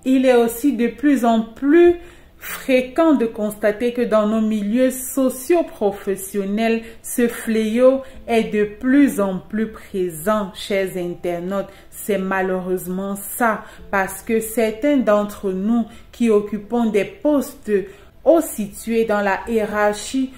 Il est aussi de plus en plus fréquent de constater que dans nos milieux socio-professionnels, ce fléau est de plus en plus présent, chers internautes. C'est malheureusement ça, parce que certains d'entre nous qui occupons des postes haut situés dans la hiérarchie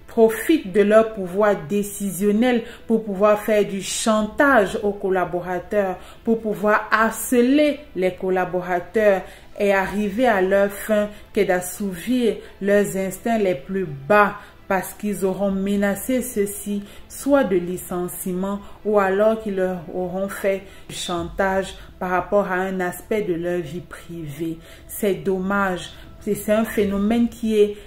profitent de leur pouvoir décisionnel pour pouvoir faire du chantage aux collaborateurs, pour pouvoir harceler les collaborateurs et arriver à leur fin qu'est d'assouvir leurs instincts les plus bas parce qu'ils auront menacé ceux-ci soit de licenciement ou alors qu'ils leur auront fait du chantage par rapport à un aspect de leur vie privée. C'est dommage. C'est un phénomène qui est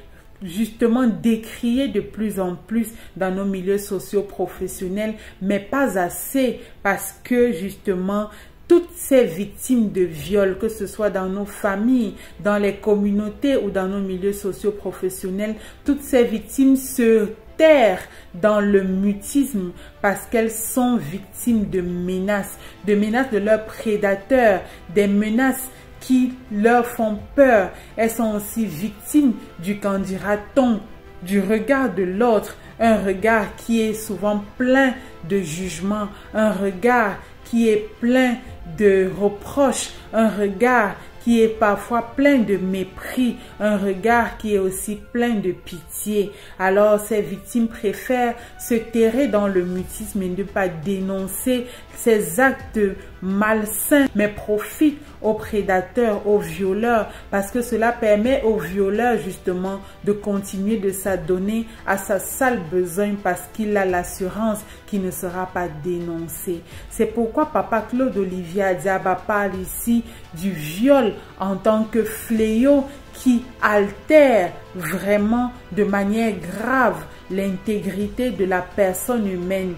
justement décrié de plus en plus dans nos milieux socio-professionnels, mais pas assez parce que justement toutes ces victimes de viol, que ce soit dans nos familles, dans les communautés ou dans nos milieux socio-professionnels, toutes ces victimes se terrent dans le mutisme parce qu'elles sont victimes de menaces de leurs prédateurs, des menaces qui leur font peur. Elles sont aussi victimes du qu'en dira-t-on, du regard de l'autre, un regard qui est souvent plein de jugement, un regard qui est plein de reproches, un regard qui est parfois plein de mépris, un regard qui est aussi plein de pitié. Alors ces victimes préfèrent se terrer dans le mutisme et ne pas dénoncer ces actes malsains, mais profitent aux prédateurs, aux violeurs, parce que cela permet aux violeurs justement de continuer de s'adonner à sa sale besogne parce qu'il a l'assurance qu'il ne sera pas dénoncé. C'est pourquoi Papa Claude Olivier Adiaba parle ici du viol en tant que fléau qui altère vraiment de manière grave l'intégrité de la personne humaine.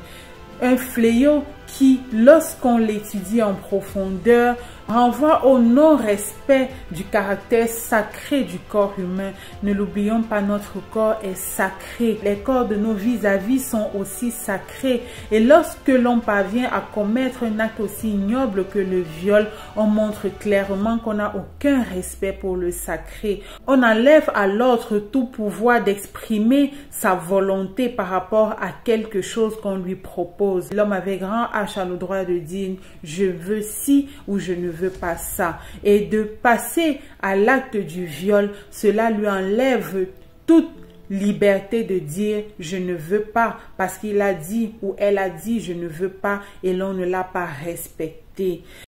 Un fléau qui, lorsqu'on l'étudie en profondeur, renvoie au non-respect du caractère sacré du corps humain. Ne l'oublions pas, notre corps est sacré. Les corps de nos vis-à-vis sont aussi sacrés. Et lorsque l'on parvient à commettre un acte aussi ignoble que le viol, on montre clairement qu'on n'a aucun respect pour le sacré. On enlève à l'autre tout pouvoir d'exprimer sa volonté par rapport à quelque chose qu'on lui propose. L'homme avec grand H a le droit de dire « je veux ci » ou « je ne veux pas ça ». Et de passer à l'acte du viol, cela lui enlève toute liberté de dire « je ne veux pas » parce qu'il a dit ou elle a dit « je ne veux pas » et l'on ne l'a pas respecté.